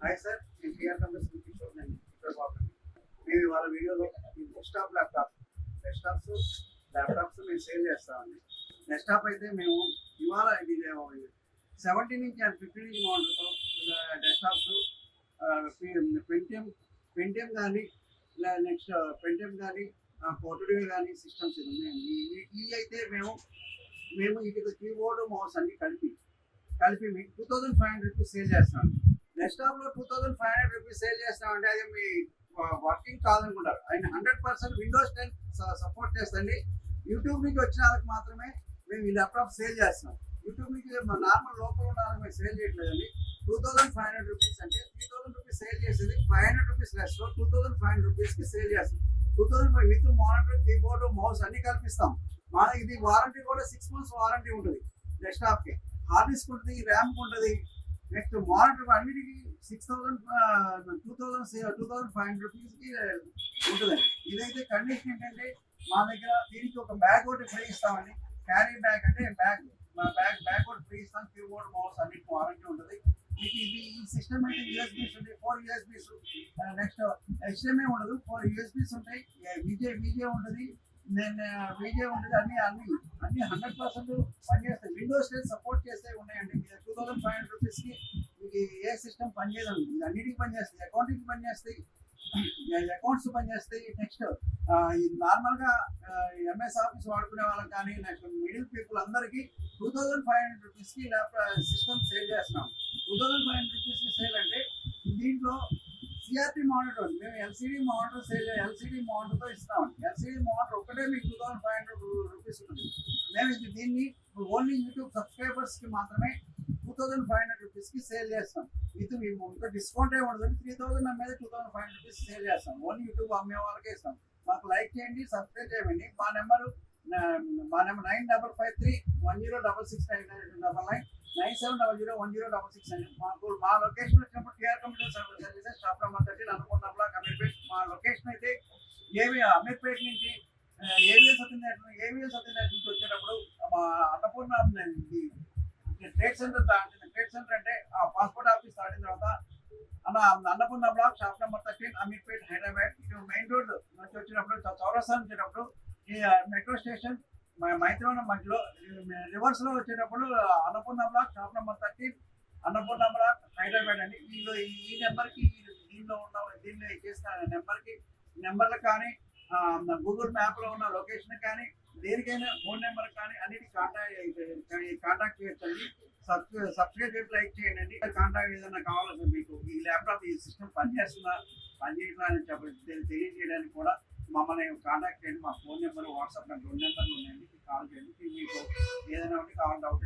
Hi sir, నేను TR companies నుంచి కిషోర్ నేను కిషోర్ బాబు. మేము ఇవాళ వీడియోలో ఈ డెస్క్టాప్స్ ల్యాప్టాప్స్ మేము సేల్ చేస్తామండి. డెస్క్టాప్ అయితే మేము ఇవాళ ఇది 17 నుంచి అండ్ 15 ఇంచ్ మోడల్తో డెస్క్టాప్స్ పెంటిఎం కానీ నెక్స్ట్ పెంటిఎం కానీ పోర్టుడియో కానీ సిస్టమ్స్ ఉన్నాయండి. ఇవి అయితే మేము వీటికి కీబోర్డు మౌస్ అన్ని కలిపి మీకు 2500 రూపీస్ సేల్ చేస్తాం. డెస్క్టాప్లో 2500 రూపీస్ సేల్ చేస్తామంటే అది మీ వర్కింగ్ కాదనుకుంటారు. ఆయన 100% విండోస్ 10 సపోర్ట్ చేస్తండి. యూట్యూబ్ నుంచి వచ్చిన వాళ్ళకి మాత్రమే మేము ఈ ల్యాప్టాప్ సేల్ చేస్తాం. యూట్యూబ్ నుంచి నార్మల్ లోకల్ ఉన్న వాళ్ళకి మేము సేల్ చేయట్లేదండి. 2500 రూపీస్ అంటే 3000 రూపీస్ సేల్ చేసేది 500 రూపీస్ లెస్ 2500 రూపీస్కి సేల్ చేస్తాం. 2005 విత్ మానిటర్, కీబోర్డ్, మౌస్ అన్ని కల్పిస్తాం. ఇది వారంటీ కూడా 6 months వారంటీ ఉంటుంది. డెస్క్టాప్కి హార్డ్ డిస్క్ ఉంటుంది, ర్యామ్ ఉంటుంది. నెక్స్ట్ మానిటర్ అన్నిటికీ 2500 రూపీస్కి ఉంటుందండి. ఇదైతే కండిషన్ ఏంటంటే మా దగ్గర దీనికి ఒక బ్యాగ్ ఒకటి ఫ్రీ ఇస్తామండి. క్యారీ బ్యాగ్ అంటే బ్యాగ్ ఒకటి ఫ్రీ ఇస్తాం. కీబోర్డ్, మౌస్ అన్నిటికి వారంటీ ఉంటుంది. మీకు ఈ సిస్టమ్ అయితే యూఎస్బీస్ ఉంటాయి, 4 USBs. నెక్స్ట్ HDMI ఉండదు, 4 USBs ఉంటాయి. విజే ఉంటుంది, విజే ఉంటుంది. అన్ని 100% పనిచేస్తాయి. విండోస్ 10 సపోర్ట్ చేస్తే ఉన్నాయండి. 2500 రూపీస్కి మీకు ఏ సిస్టమ్ పనిచేయదండి. ఇది అన్నిటికీ పనిచేస్తాయి. అకౌంటింగ్ పనిచేస్తాయి, అకౌంట్స్ పనిచేస్తాయి. నెక్స్ట్ నార్మల్గా ఎంఎస్ ఆఫీస్ వాడుకునే వాళ్ళకి కానీ నెక్స్ట్ మిడిల్ పీపుల్ అందరికీ 2500 రూపీస్కి సిస్టమ్ సేల్ చేస్తున్నాం. 2500 రూపీస్కి సేల్ అంటే దీంట్లో సిఆర్టీ మానిటర్ మేము ఎల్సిడి మానిటర్తో ఇస్తామండి. ఎల్సిడి మానిటర్ ఒకటే మీకు 2500 రూపీస్ ఉంటుంది. మేము దీన్ని ఓన్లీ యూట్యూబ్ సబ్స్క్రైబర్స్కి మాత్రమే 2500 రూపీస్కి సేల్ చేస్తాం. ఇది మేము ఇంకా డిస్కౌంట్ ఏమి ఉండదు. 3000 అమ్మేది 2500 రూపీస్ సేల్ చేస్తాం. ఓన్లీ యూట్యూబ్ అమ్మే వాళ్ళకే ఇస్తాం. మాకు లైక్ చేయండి, సబ్స్క్రైబ్ చేయండి. మా నెంబర్ 9553106699 97001066. మా లొకేషన్ వచ్చినప్పుడు TR computer services shop number 13 Annapurna block, Ameerpet. మా లొకేషన్ అయితే అమీర్పేట్ నుంచి ఏవిఎస్ సత్యనారాయణ నుంచి వచ్చేటప్పుడు మా అన్నపూర్ణ ట్రేడ్ సెంటర్ అంటే ఆ పాస్పోర్ట్ ఆఫీస్ దాటిన తర్వాత Annapurna block, shop number 13, Ameerpet, Hyderabad. ఇటు మెయిన్ రోడ్ నుంచి వచ్చినప్పుడు చౌరస్తా వచ్చేటప్పుడు ఈ మెట్రో స్టేషన్ మైత్రివనం మధ్యలో రివర్స్లో వచ్చేటప్పుడు Annapurna block, shop number 13, Annapurna block, Hyderabad అండి. ఈ నెంబర్కి దీనిలో చేసిన నెంబర్లకు కానీ గూగుల్ మ్యాప్లో ఉన్న లొకేషన్ కానీ దేనికైనా ఫోన్ నెంబర్ కానీ అన్నిటి కాంటాక్ట్ చేయొచ్చండి. సబ్స్క్రైబ్ చేసి లైక్ చేయండి. కాంటాక్ట్ ఏదైనా కావాలంటే మీకు ఈ ల్యాప్టాప్ ఈ సిస్టమ్ పనిచేయట్లా అని తెలియజేయడానికి కూడా మమ్మల్ని కాంటాక్ట్ చేయండి. మా ఫోన్ నెంబర్, వాట్సాప్ నెంబర్ 2 నెంబర్లు ఉన్నాయండి. కాల్ చేయండి. మీకు ఏదైనా ఉంటే కావాలి డౌట్